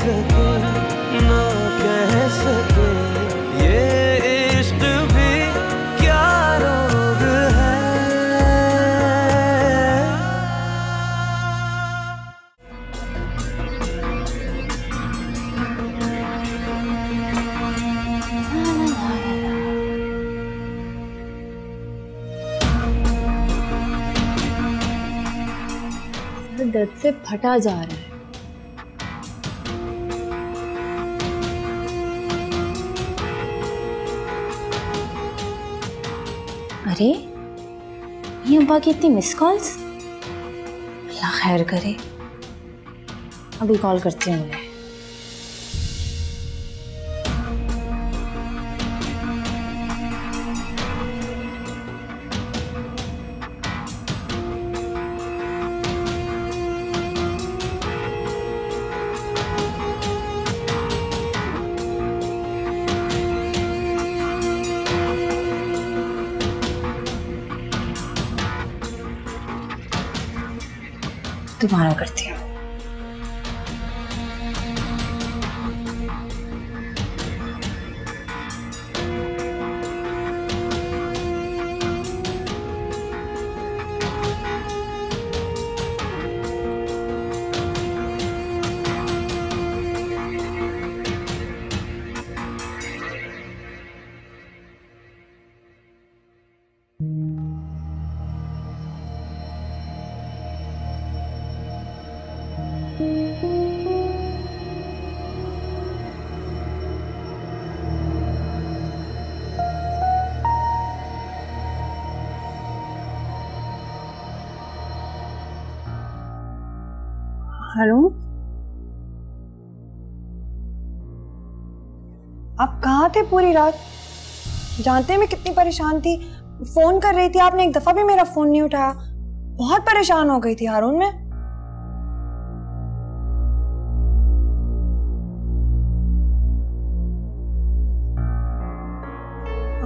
सके ना कह सके, ये इश्क भी क्या रोग है। दर्द से फटा जा रहा है। अरे ये अब्बा की इतनी मिस कॉल्स, अल्लाह खैर करे। अभी कॉल करती हूँ मैं। दोबारा करती हूँ। हेलो, आप कहाँ थे पूरी रात? जानते हैं मैं कितनी परेशान थी। फोन कर रही थी, आपने एक दफा भी मेरा फोन नहीं उठाया। बहुत परेशान हो गई थी हारून मैं।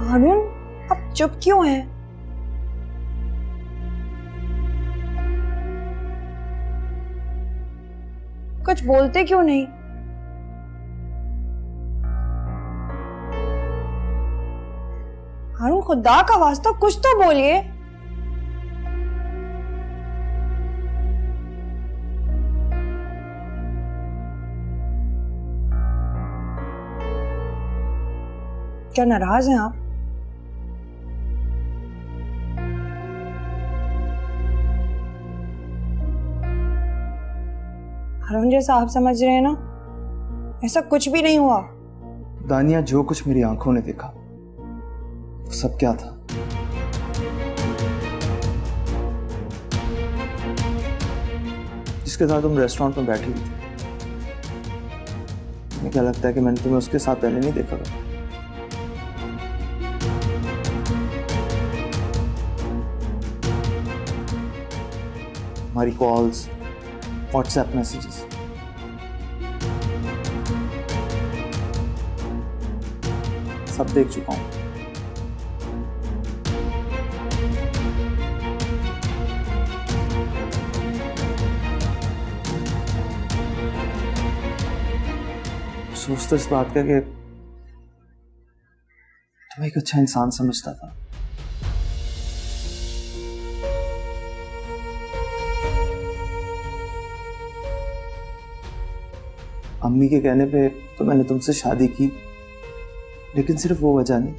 हारून, आप चुप क्यों हैं? कुछ बोलते क्यों नहीं? हारून, खुदा का वास्ता कुछ तो बोलिए। क्या नाराज हैं आप? हारून, जैसा आप समझ रहे हैं ना, ऐसा कुछ भी नहीं हुआ। दानिया, जो कुछ मेरी आंखों ने देखा वो सब क्या था? जिसके साथ तुम रेस्टोरेंट में बैठी हुई थी, मुझे क्या लगता है कि मैंने तुम्हें उसके साथ पहले नहीं देखा था? हमारी कॉल्स, व्हाट्सएप मैसेजेस, सब देख चुका हूं। सोचता इस बात का कि तुम्हें एक अच्छा इंसान समझता था। अम्मी के कहने पे तो मैंने तुमसे शादी की, लेकिन सिर्फ वो वजह नहीं।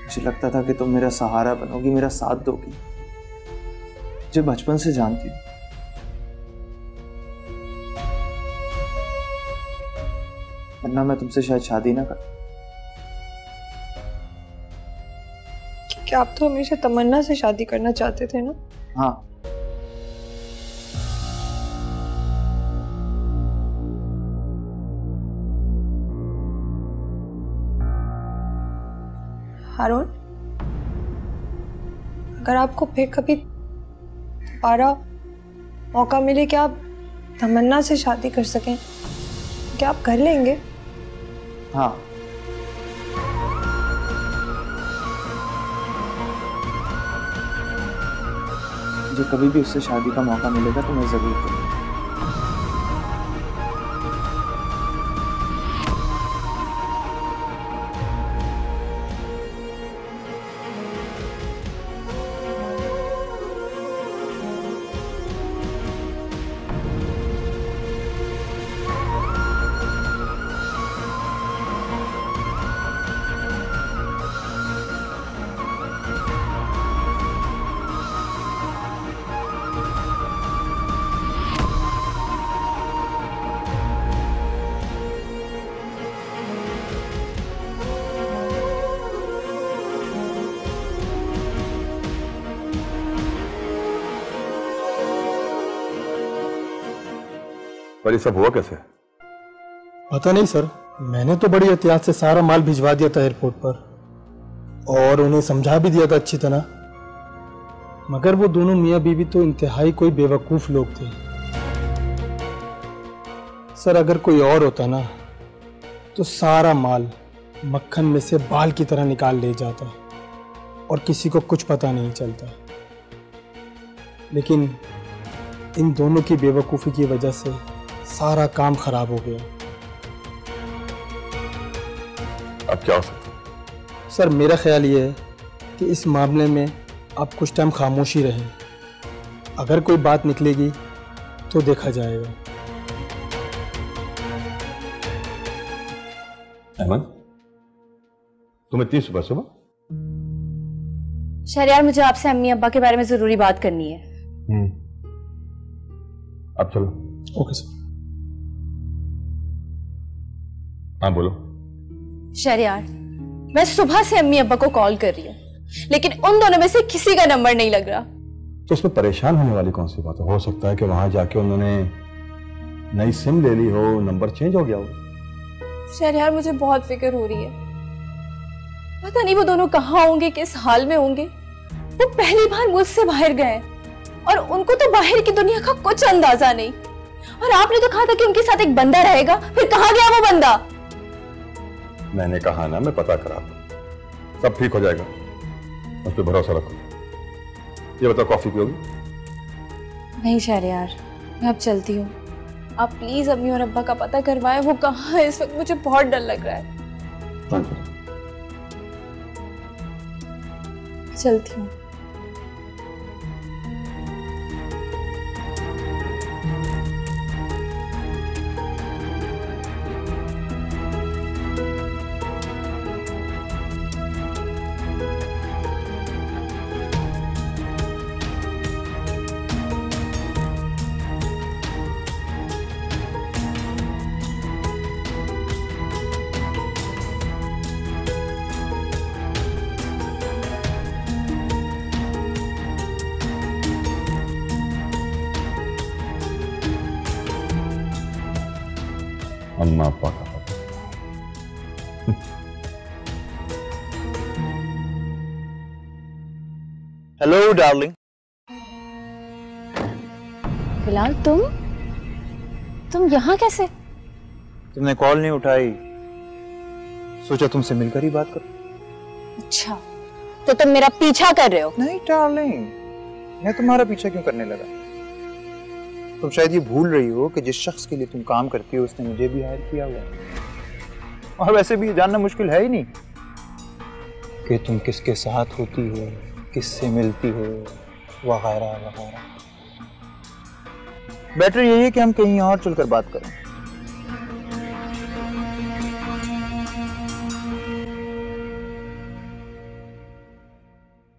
मुझे लगता था कि तुम मेरा सहारा बनोगी, मेरा साथ दोगी। मुझे बचपन से जानती हूँ। वरना मैं तुमसे शायद शादी ना करता। क्या आप तो हमेशा तमन्ना से शादी करना चाहते थे ना? हाँ, हारून, अगर आपको फिर कभी दोबारा मौका मिले कि आप तमन्ना से शादी कर सकें, क्या आप कर लेंगे? हाँ। मुझे कभी भी उससे शादी का मौका मिलेगा तो मैं ज़रूर करूँगा। पर ये सब हुआ कैसे? पता नहीं सर, मैंने तो बड़ी एहतियात से सारा माल भिजवा दिया था एयरपोर्ट पर और उन्हें समझा भी दिया था अच्छी तरह, मगर वो दोनों मियाँ बीवी तो इंतहाई कोई बेवकूफ लोग थे। सर अगर कोई और होता ना तो सारा माल मक्खन में से बाल की तरह निकाल ले जाता और किसी को कुछ पता नहीं चलता, लेकिन इन दोनों की बेवकूफ़ी की वजह से सारा काम खराब हो गया। अब क्या हो सकता है? सर मेरा ख्याल ये है कि इस मामले में आप कुछ टाइम खामोशी रहें, अगर कोई बात निकलेगी तो देखा जाएगा। अहमद, तुम इतनी सुबह सुबह? शहरयार, मुझे आपसे अम्मी अब्बा के बारे में जरूरी बात करनी है। अब चलो। Okay sir. हाँ बोलो। शहरयार, मैं सुबह से अम्मी अब्बा को कॉल कर रही हूँ, लेकिन उन दोनों में से किसी का नंबर नहीं लग रहा। तो इसमें परेशान होने वाली कौन सी बात है? हो सकता है कि वहां जाके उन्होंने नई सिम ले ली हो, नंबर चेंज हो गया हो। शहरयार, मुझे बहुत फिक्र हो रही है। पता नहीं वो दोनों कहाँ होंगे, किस हाल में होंगे। वो पहली बार मुझसे बाहर गए और उनको तो बाहर की दुनिया का कुछ अंदाजा नहीं। और आपने तो कहा था कि उनके साथ एक बंदा रहेगा, फिर कहाँ गया वो बंदा? मैंने कहा ना, मैं पता करा था, सब ठीक हो जाएगा, उस पर भरोसा रखो। ये बताओ, कॉफी पियोगी? नहीं शहरयार, मैं अब चलती हूँ। आप प्लीज अम्मी और अब्बा का पता करवाएं, वो कहाँ है इस वक्त, मुझे बहुत डर लग रहा है। चलती हूँ। अम्मा अब्बा का पता। Hello darling. फिलहाल तुम यहाँ कैसे? तुमने कॉल नहीं उठाई, सोचा तुमसे मिलकर ही बात करो। अच्छा, तो तुम मेरा पीछा कर रहे हो? नहीं डार्लिंग, मैं तुम्हारा पीछा क्यों करने लगा? तुम शायद ये भूल रही हो कि जिस शख्स के लिए तुम काम करती हो उसने मुझे भी हायर किया हुआ है। और वैसे भी जानना मुश्किल है ही नहीं कि तुम किसके साथ होती हो, किससे मिलती हो, वगैरह वगैरह। बेटर यही है कि हम कहीं और चलकर बात करें।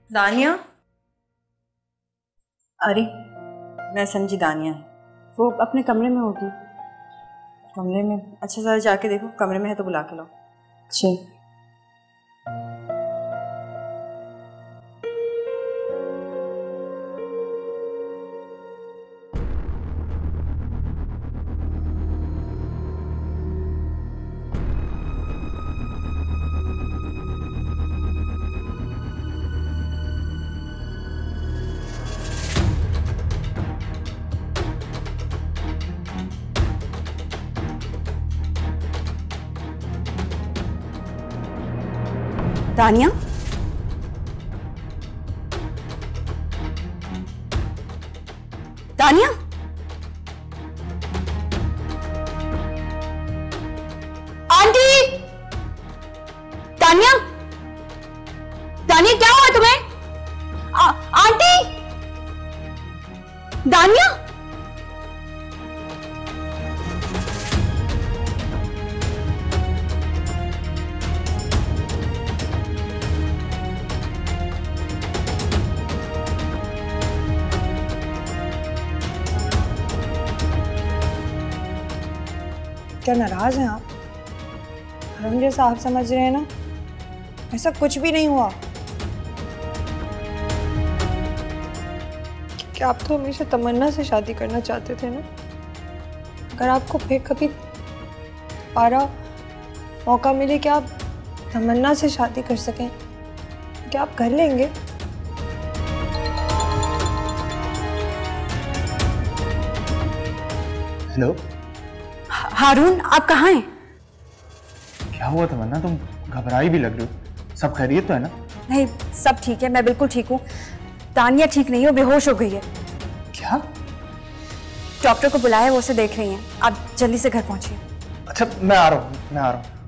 दानिया? अरे मैं समझी दानिया है, वो अपने कमरे में होगी। कमरे में? अच्छा जरा जाके देखो, कमरे में है तो बुला के लाओ। जी। दानिया? तानिया, आंटी, तानिया, तानिया क्या हुआ तुम्हें? आंटी, दानिया, क्या नाराज हैं आप? हम जैसा आप समझ रहे हैं ना, ऐसा कुछ भी नहीं हुआ। क्या आप तो हमेशा तमन्ना से शादी करना चाहते थे ना? अगर आपको फिर कभी दोबारा मौका मिले कि आप तमन्ना से शादी कर सकें, क्या आप कर लेंगे? हेलो, हारून, आप कहाँ हैं? क्या हुआ तमन्ना? तुम घबराई भी लग रही हो। सब खैरियत तो है ना? नहीं, सब ठीक है, मैं बिल्कुल ठीक हूँ। तानिया ठीक नहीं है, बेहोश हो गई है। क्या? डॉक्टर को बुलाया है, वो उसे देख रही हैं। आप जल्दी से घर पहुंचिए। अच्छा, मैं आ रहा हूँ, मैं आ रहा हूँ।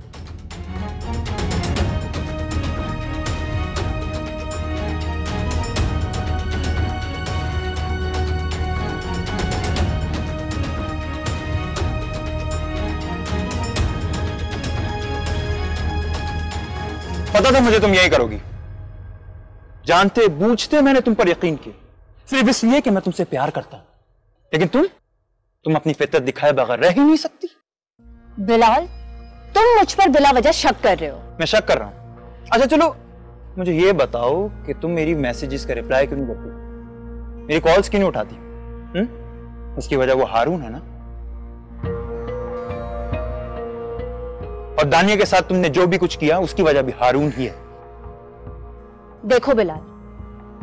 पता था मुझे तुम यही करोगी। जानते बूझते मैंने तुम पर यकीन किया, सिर्फ इसलिए कि मैं तुमसे प्यार करता हूं। लेकिन तुम अपनी फितरत दिखाए बगैर रह ही नहीं सकती। बिलाल, तुम मुझ पर बिला वजह शक कर रहे हो। मैं शक कर रहा हूं? अच्छा चलो, मुझे ये बताओ कि तुम मेरी मैसेजेस का रिप्लाई क्यों नहीं करती, मेरी कॉल्स क्यों नहीं उठाती? उसकी वजह वो हारून है ना? और दानिया के साथ तुमने जो भी कुछ किया उसकी वजह भी हारून ही है। देखो बिलाल,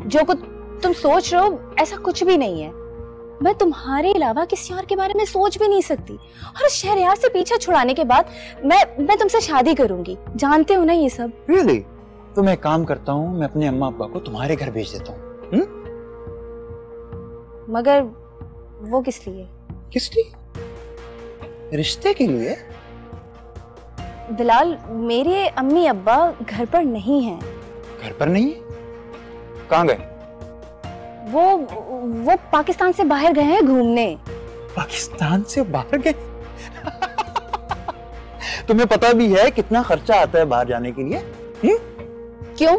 जो कुछ तुम सोच रहे हो ऐसा कुछ भी नहीं है। मैं तुम्हारे अलावा किसी और के बारे में सोच भी नहीं सकती। और शहरयार से पीछा छुड़ाने के बाद मैं तुमसे शादी करूंगी। जानते हो ना ये सब। Really? तो मैं काम करता हूँ, मैं अपने अम्मा अब्बा को तुम्हारे घर भेज देता हूँ। मगर वो किस लिए? किस लिए? रिश्ते के लिए। बिलाल, मेरे अम्मी अब्बा घर पर नहीं हैं। घर पर नहीं है? कहाँ गए? वो पाकिस्तान से बाहर गए हैं घूमने। पाकिस्तान से बाहर गए? तुम्हें पता भी है कितना खर्चा आता है बाहर जाने के लिए? क्यों?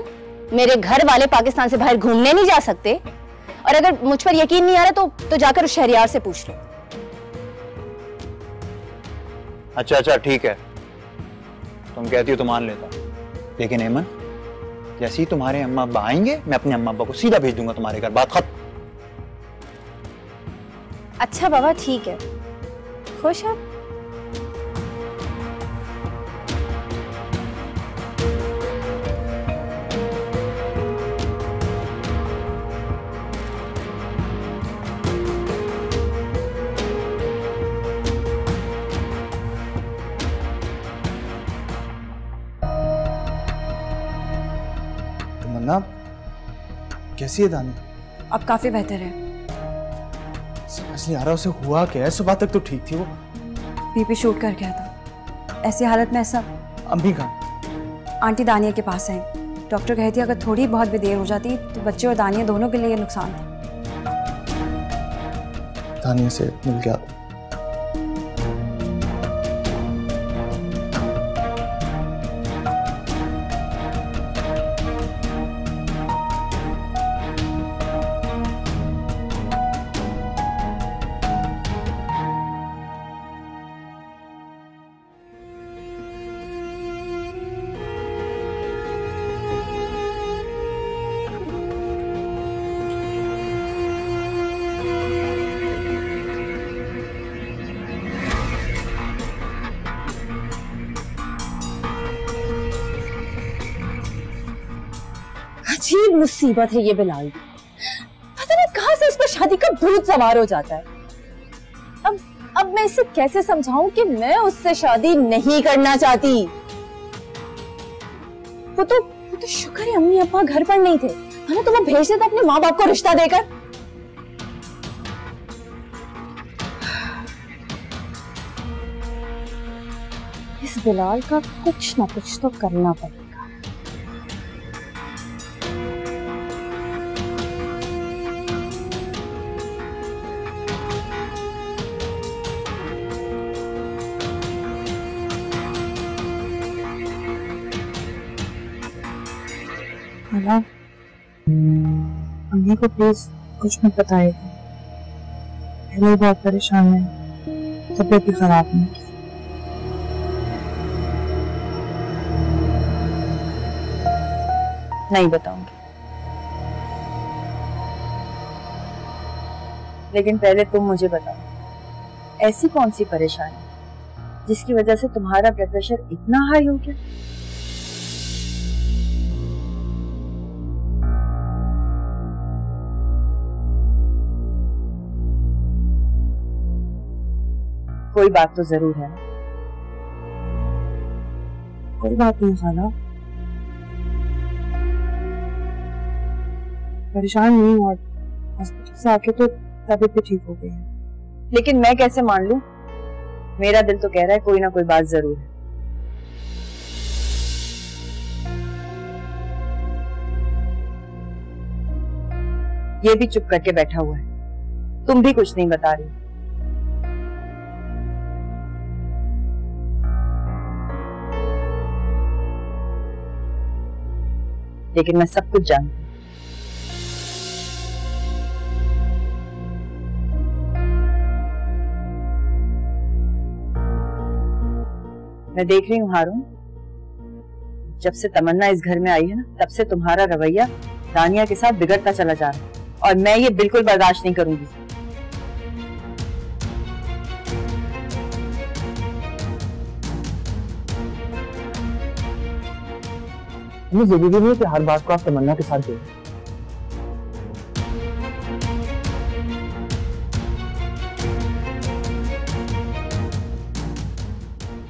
मेरे घर वाले पाकिस्तान से बाहर घूमने नहीं जा सकते? और अगर मुझ पर यकीन नहीं आ रहा तो जाकर उस शहरयार से पूछ लो। अच्छा ठीक है, तुम कहती हो तो मान लेता, लेकिन एमन, जैसे ही तुम्हारे अम्मा अब्बा आएंगे मैं अपने अम्मा अब्बा को सीधा भेज दूंगा तुम्हारे घर। बात खत्म। अच्छा बाबा, ठीक है। खुश है? तमन्ना, कैसी है दानी? अब काफी बेहतर है। समझ नहीं आ रहा उसे हुआ क्या है। सुबह तक तो ठीक थी वो। बीपी शूट कर गया था। ऐसी हालत में ऐसा। अम्मी कहाँ? आंटी दानिया के पास है। डॉक्टर कहती है अगर थोड़ी बहुत भी देर हो जाती तो बच्चे और दानिया दोनों के लिए नुकसान था। दानिया से मिल गया। अजीब मुसीबत है ये बिलाल। पता नहीं कहां से उस पर शादी का भूत सवार हो जाता है। अब मैं इसे कैसे समझाऊं कि मैं उससे शादी नहीं करना चाहती। वो तो शुक्र है अम्मी अब्बा घर पर नहीं थे, है ना? तो वो भेज देता अपने माँ बाप को रिश्ता देकर। इस बिलाल का कुछ ना कुछ तो करना पड़ेगा। हाला, अम्मी को प्लीज कुछ मत बताइएगा। पहले बहुत परेशान है, तबीयत भी खराब है। नहीं बताऊंगी, लेकिन पहले तुम मुझे बताओ, ऐसी कौन सी परेशानी जिसकी वजह से तुम्हारा ब्लड प्रेशर इतना हाई हो गया? कोई बात तो जरूर है ना? कोई बात नहीं खाला, परेशान नहीं और हॉस्पिटल से आके तो तबीयत भी ठीक हो गई है। लेकिन मैं कैसे मान लूं? मेरा दिल तो कह रहा है कोई ना कोई बात जरूर है। ये भी चुप करके बैठा हुआ है, तुम भी कुछ नहीं बता रही। लेकिन मैं सब कुछ जानती हूँ। मैं देख रही हूँ हारून, जब से तमन्ना इस घर में आई है ना, तब से तुम्हारा रवैया दानिया के साथ बिगड़ता चला जा रहा है और मैं ये बिल्कुल बर्दाश्त नहीं करूंगी। हमें जरूरी नहीं है कि हर बात को आप तमन्ना के साथ दें।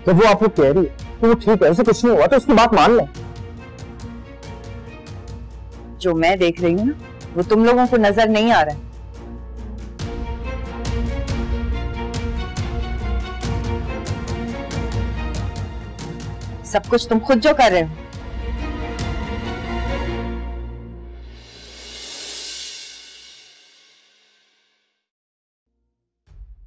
जब वो आपको कह रही है तो वो ठीक है, ऐसे कुछ नहीं हुआ तो उसकी बात मान लें। जो मैं देख रही हूँ ना, वो तुम लोगों को नजर नहीं आ रहा है। सब कुछ तुम खुद जो कर रहे हो।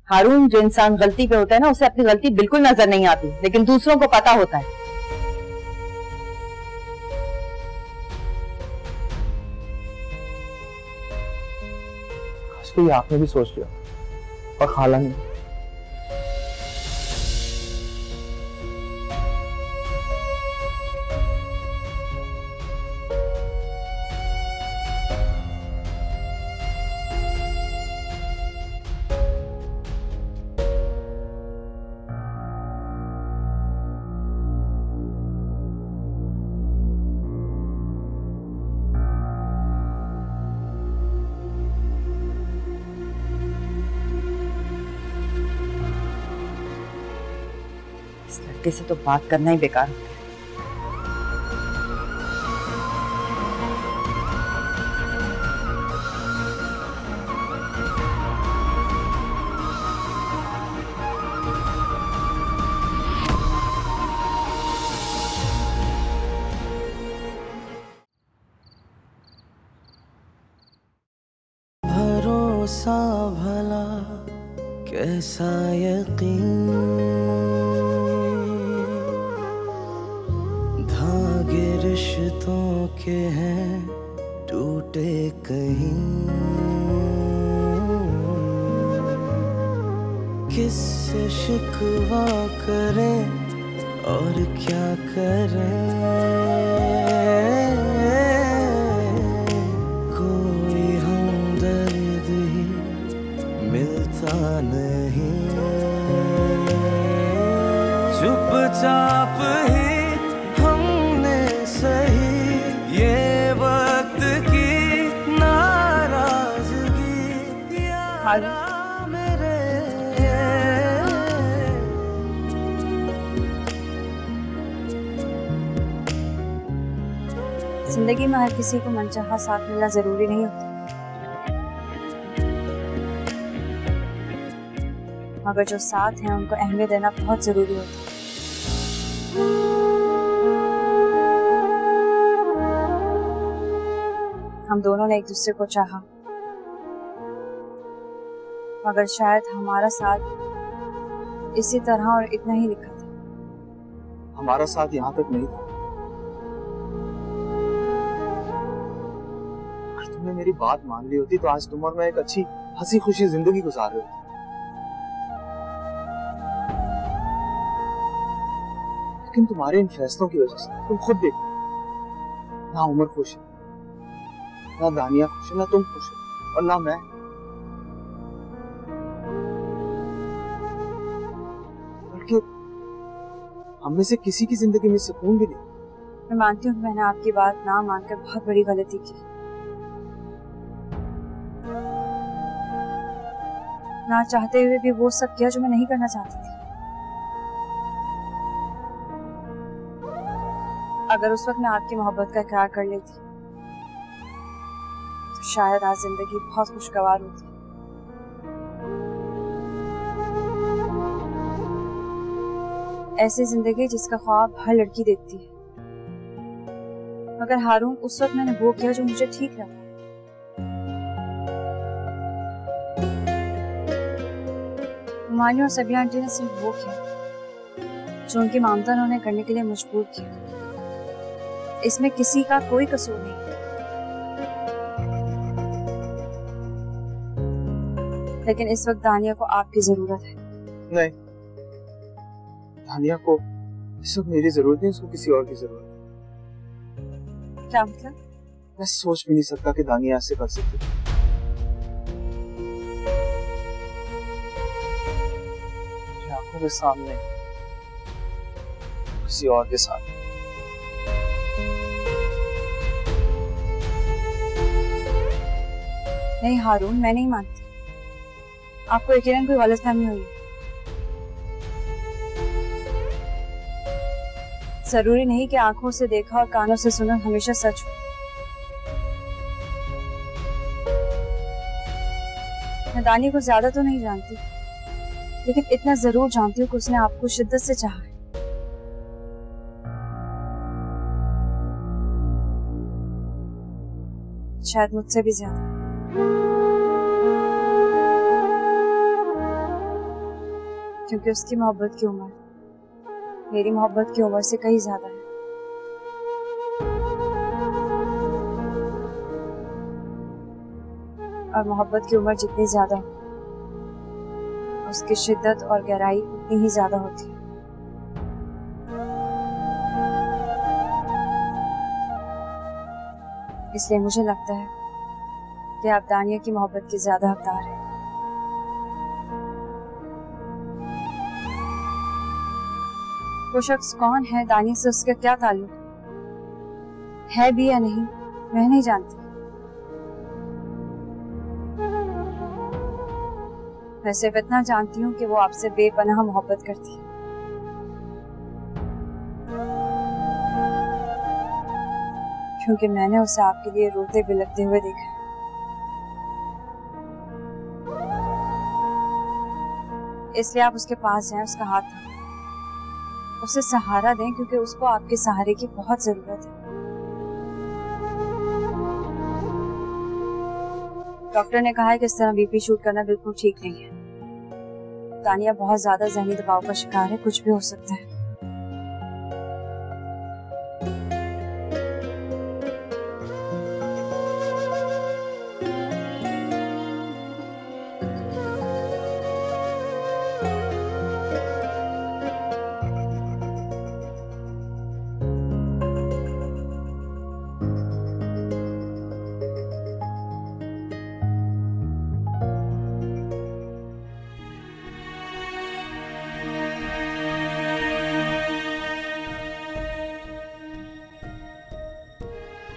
हारून, जो इंसान गलती पे होता है ना, उसे अपनी गलती बिल्कुल नजर नहीं आती, लेकिन दूसरों को पता होता है। ये आपने भी सोच लिया और खाला ने। इस लड़के से तो बात करना ही बेकार होता है। भरोसा भला कैसा यकीन, धागे रिश्तों के हैं टूटे कहीं, किससे शिकवा करें और क्या करें, कोई हमदर्द ही मिलता नहीं, चुपचाप ही हमने सही ये वक्त की नाराजगी यारा मेरे। जिंदगी में हर किसी को मनचाहा साथ मिलना जरूरी नहीं होता, मगर जो साथ हैं उनको अहमियत देना बहुत जरूरी होता है। हम दोनों ने एक दूसरे को चाहा, मगर शायद हमारा साथ इसी तरह और इतना ही लिखा था। हमारा साथ यहाँ तक नहीं था। अगर तुमने मेरी बात मान ली होती तो आज तुम और मैं एक अच्छी हंसी खुशी जिंदगी गुजार रहे होते। लेकिन तुम्हारे इन फैसलों की वजह से तुम खुद देखो, ना उमर खुश है, ना दानिया खुश है, ना तुम खुश हो और ना मैं। बल्कि हम में से किसी की जिंदगी में सुकून भी नहीं। मैं मानती हूँ मैंने आपकी बात ना मानकर बहुत बड़ी गलती की। ना चाहते हुए भी वो सब किया जो मैं नहीं करना चाहती थी। अगर उस वक्त मैं आपकी मोहब्बत का इकरार कर लेती तो शायद आज जिंदगी बहुत खुशगवार होती। ऐसी जिंदगी जिसका ख्वाब हर लड़की देखती है। मगर हारून, उस वक्त मैंने वो किया जो मुझे ठीक लगा। हुमायूं और सबिया आंटी ने सिर्फ वो किया जो उनकी मामता ने उन्हें करने के लिए मजबूर किया। इसमें किसी का कोई कसूर नहीं। लेकिन इस वक्त दानिया को आपकी जरूरत है। नहीं, दानिया को इस वक्त मेरी जरूरत नहीं, उसको किसी और की जरूरत है। क्या मतलब? मैं सोच भी नहीं सकता कि दानिया ऐसे कर सकती। आंखों के सामने किसी और के साथ। नहीं हारून, मैं नहीं मानती। आपको यकीनन कोई गलतफहमी हुई है। जरूरी नहीं कि आंखों से देखा और कानों से सुना हमेशा सच हो। मैं दानिया को ज्यादा तो नहीं जानती, लेकिन इतना जरूर जानती हूँ कि उसने आपको शिद्दत से चाहा है। शायद मुझसे भी ज्यादा। क्योंकि उसकी मोहब्बत की उम्र मेरी मोहब्बत की उम्र से कहीं ज्यादा है। और मोहब्बत की उम्र जितनी ज्यादा हो, उसकी शिद्दत और गहराई उतनी ही ज्यादा होती है। इसलिए मुझे लगता है कि आप दानिया की मोहब्बत के ज्यादा हकदार हैं। वो शख्स कौन है, दानिया से उसका क्या ताल्लुक है भी या नहीं, मैं नहीं जानती। मैं सिर्फ इतना जानती हूँ कि वो आपसे बेपनाह मोहब्बत करती है। क्योंकि मैंने उसे आपके लिए रोते बिलखते हुए देखा है। इसलिए आप उसके पास जाएं, उसका हाथ थामें, उसे सहारा दें, क्योंकि उसको आपके सहारे की बहुत जरूरत है। डॉक्टर ने कहा है कि इस तरह बीपी शूट करना बिल्कुल ठीक नहीं है। दानिया बहुत ज्यादा ज़हनी दबाव का शिकार है, कुछ भी हो सकता है।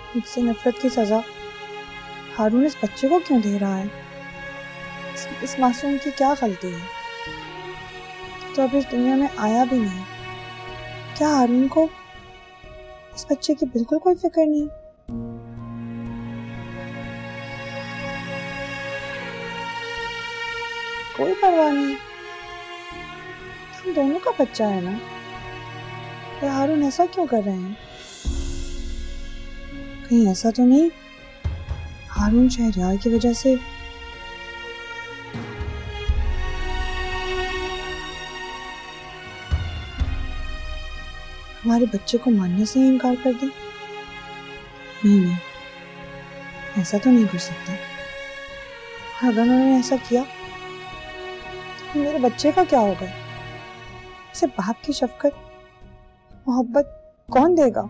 मुझसे नफरत की सजा हारून इस बच्चे को क्यों दे रहा है? इस मासूम की क्या गलती है? तो अब इस दुनिया में आया भी नहीं। क्या हारून को इस बच्चे की बिल्कुल कोई फिक्र नहीं? कोई परवाह नहीं। हम दोनों का बच्चा है ना। तो हारून ऐसा क्यों कर रहे हैं? कहीं ऐसा तो नहीं हारून शहरयार की वजह से हमारे बच्चे को मानने से ही इनकार कर दे? नहीं, ऐसा तो नहीं कर सकता। अगर उन्होंने ऐसा किया तो मेरे बच्चे का क्या होगा? उसे बाप की शफकत मोहब्बत कौन देगा?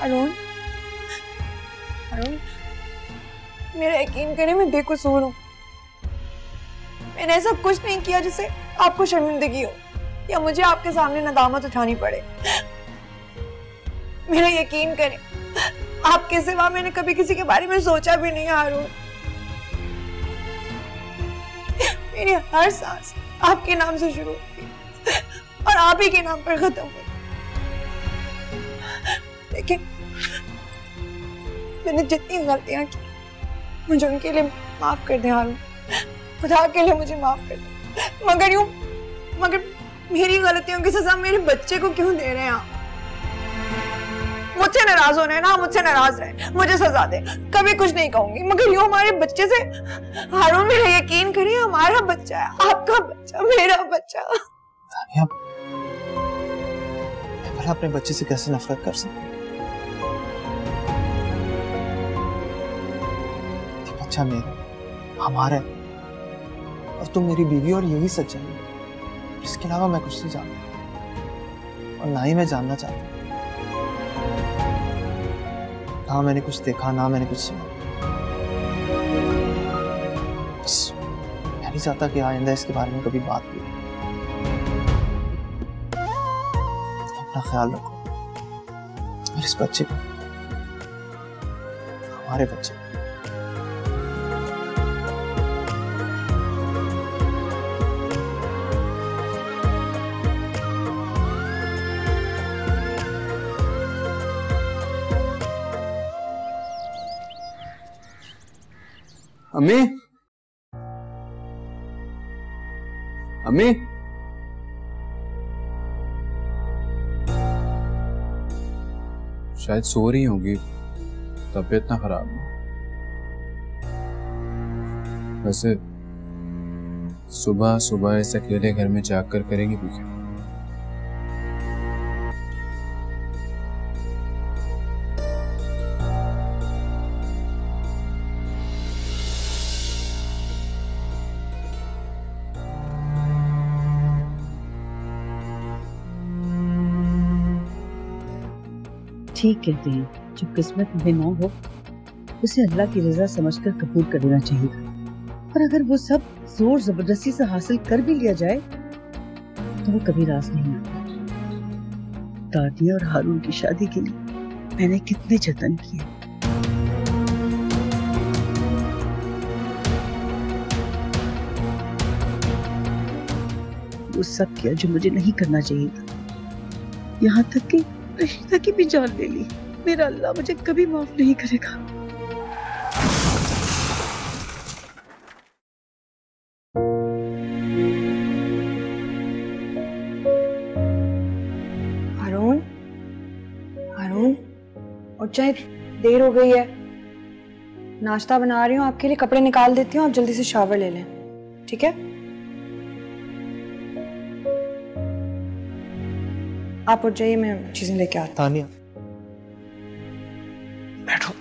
अरुण, मेरा यकीन करें, मैं बेकसूर हूँ। मैंने ऐसा कुछ नहीं किया जिससे आपको शर्मिंदगी हो या मुझे आपके सामने नदामत उठानी पड़े। मेरा यकीन करें, आपके सिवा मैंने कभी किसी के बारे में सोचा भी नहीं। अरुण, मेरी हर सांस आपके नाम से शुरू हुई और आप ही के नाम पर खत्म हुई। देखिए, मैंने जितनी गलतियां की मुझे उनके लिए माफ कर दें हारून, खुदा के लिए मुझे माफ कर दें। मगर मेरी गलतियों की सजा मेरे बच्चे को क्यों दे रहे हैं आप? मुझसे नाराज हो रहे हैं ना, मुझसे नाराज रहे, मुझे सजा दे, कभी कुछ नहीं कहूंगी, मगर यूं हमारे बच्चे से। हारून, मेरा यकीन करिए, हमारा बच्चा है, आपका बच्चा, मेरा बच्चा। तानिया, मैं अपने बच्चे से कैसे नफरत कर सकती? अच्छा मेरा, हमारा है, और तुम मेरी बीवी, और यही सच्चाई है। इसके अलावा मैं कुछ नहीं जानता और ना ही मैं जानना चाहता। ना मैंने कुछ देखा, ना मैंने कुछ सुना। बस मैं नहीं चाहता कि आइंदा इसके बारे में कभी बात भी। अपना ख्याल रखो और इस बच्चे को, हमारे बच्चे को। अम्मी, अम्मी, शायद सो रही होंगी, तबीयत ना खराब है। वैसे सुबह सुबह इस अकेले घर में जाग कर करेंगी भी क्या? ठीक कहते हैं, जो किस्मत में ना हो उसे अल्लाह की रजा समझकर कबूल कर लेना चाहिए। पर अगर वो सब जोर जबरदस्ती से हासिल कर भी लिया जाए तो वो कभी रास नहीं आता। दानिया और हारून की शादी के लिए मैंने कितने जतन किए, वो सब किया जो मुझे नहीं करना चाहिए था। यहाँ तक कि रशीदा की भी जान ले ली। मेरा अल्लाह मुझे कभी माफ नहीं करेगा। हारून, हारून, और चाहे देर हो गई है, नाश्ता बना रही हूँ आपके लिए, कपड़े निकाल देती हूँ, आप जल्दी से शावर ले लें, ठीक है? आप उठ जाइए, मैं चीजें लेके आती हूँ। तानिया, बैठो।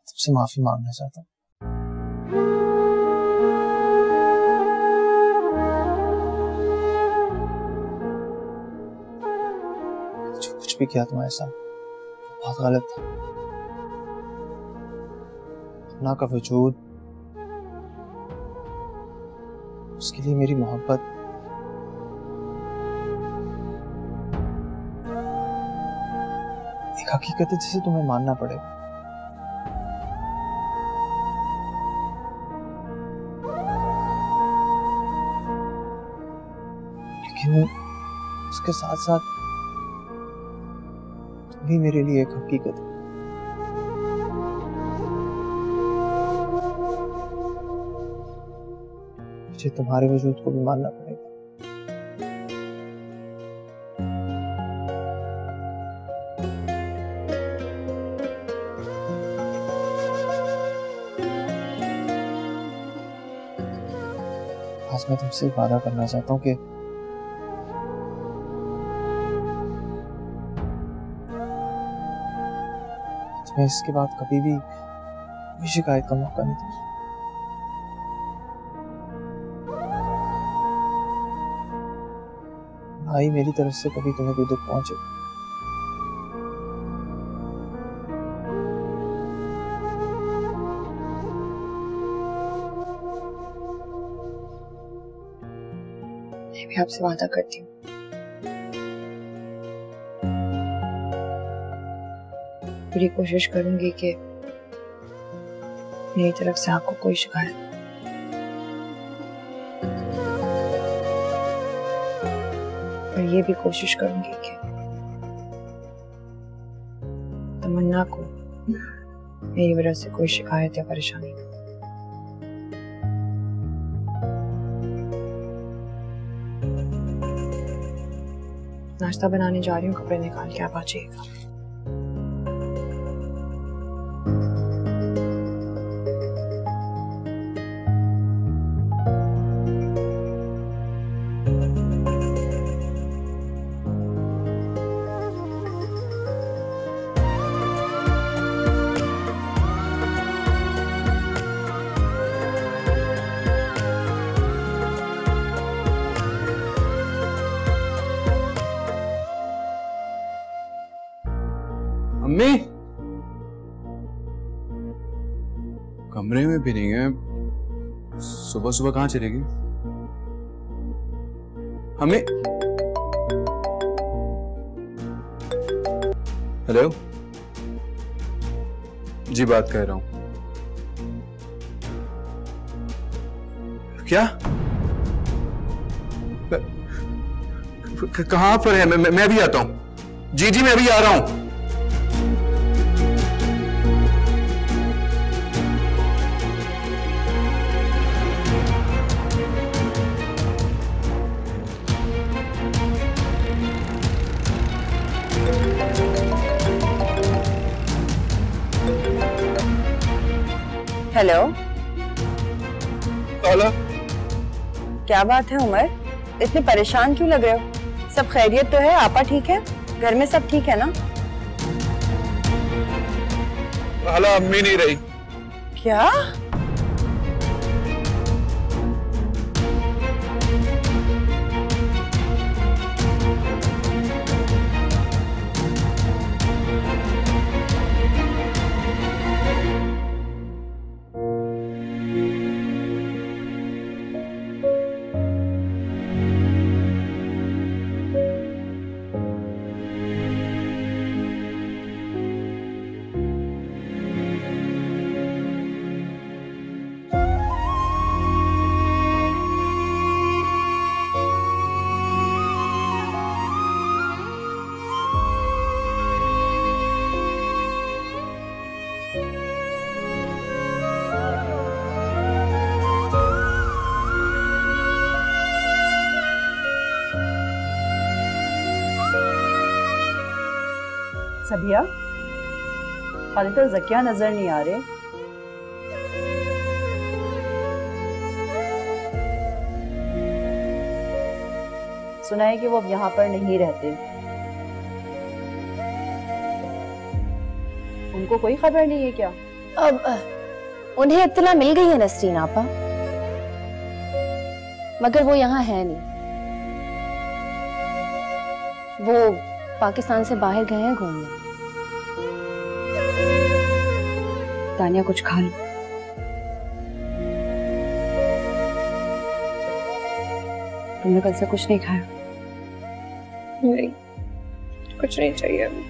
तुमसे माफी मांगना चाहता हूँ। जो कुछ भी किया तुम्हारे साथ बहुत गलत था। तमन्ना का वजूद, उसके लिए मेरी मोहब्बत, एक हकीकत है जिसे तुम्हें मानना पड़ेगा। लेकिन उसके साथ साथ तुम भी मेरे लिए एक हकीकत है। मुझे तुम्हारे वजूद को भी मानना पड़ेगा। आज मैं तुमसे वादा करना चाहता हूँ कि तुम्हें इसके बाद कभी भी कोई शिकायत का मौका नहीं दूंगा। भाई मेरी तरफ से कभी तुम्हें कोई दुख पहुंचे। मैं भी आपसे वादा करती हूँ पूरी कोशिश करूंगी कि मेरी तरफ से आपको कोई शिकायत, और ये भी कोशिश करूंगी कि तमन्ना को मेरी वजह से कोई शिकायत या परेशानी ना। नाश्ता बनाने जा रही हूँ, कपड़े निकाल के आप आ जाइएगा। अम्मी कमरे में भी नहीं है, सुबह सुबह कहाँ चलेगी? अम्मी, हेलो, जी बात कर रहा हूं। क्या? कहां पर है? मैं भी आता हूं। जी मैं भी आ रहा हूं। हेलो, हेलो, क्या बात है उमर, इतने परेशान क्यों लग रहे हो? सब खैरियत तो है? आपा ठीक है? घर में सब ठीक है ना? हाला अम्मी नहीं रही। क्या? सबिया, खालिद और ज़किया नजर नहीं आ रहे। सुना है कि वो अब यहाँ पर नहीं रहते। उनको कोई खबर नहीं है क्या? अब उन्हें इत्तला मिल गई है नसरीन आपा, मगर वो यहाँ है नहीं। वो पाकिस्तान से बाहर गए हैं घूमने। तानिया कुछ खा लो, तुमने कल से कुछ नहीं खाया? नहीं, कुछ नहीं चाहिए अभी।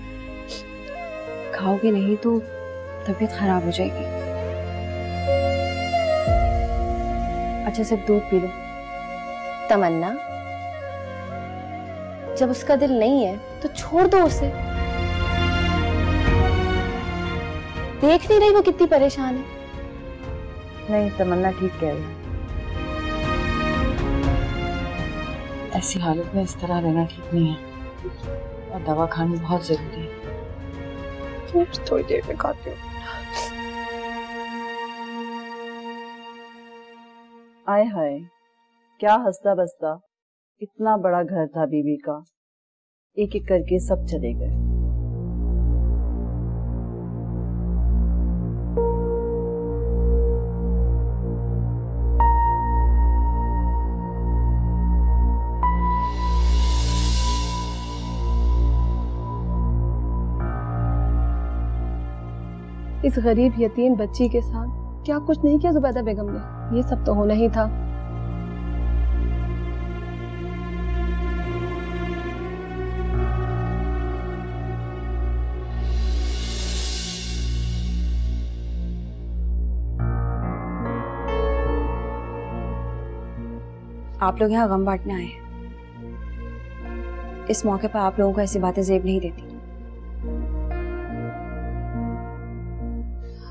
खाओगे नहीं तो तबीयत खराब हो जाएगी। अच्छा सिर्फ दूध पी लो। तमन्ना, जब उसका दिल नहीं है तो छोड़ दो उसे। देख नहीं रही वो कितनी परेशान है? नहीं, तमन्ना ठीक कह रही है। ऐसी हालत में इस तरह रहना ठीक नहीं है और दवा खानी बहुत जरूरी है। थोड़ी देर में खाती हूँ। आय हाय, क्या हंसता बसता। इतना बड़ा घर था बीबी का, एक एक करके सब चले गए। इस गरीब यतीम बच्ची के साथ क्या कुछ नहीं किया जुबैदा बेगम ने? ये सब तो होना ही था। आप लोग यहाँ गम बांटने आए हैं। इस मौके पर आप लोगों को ऐसी बातें जेब नहीं देती।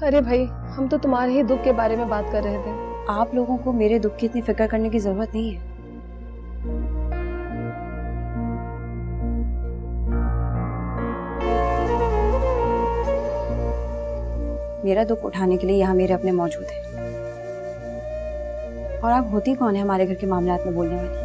अरे भाई, हम तो तुम्हारे ही दुख के बारे में बात कर रहे थे। आप लोगों को मेरे दुख की इतनी फिक्र करने की जरूरत नहीं है। मेरा दुख उठाने के लिए यहाँ मेरे अपने मौजूद हैं। और आप होती कौन है हमारे घर के मामलात में बोलने वाली?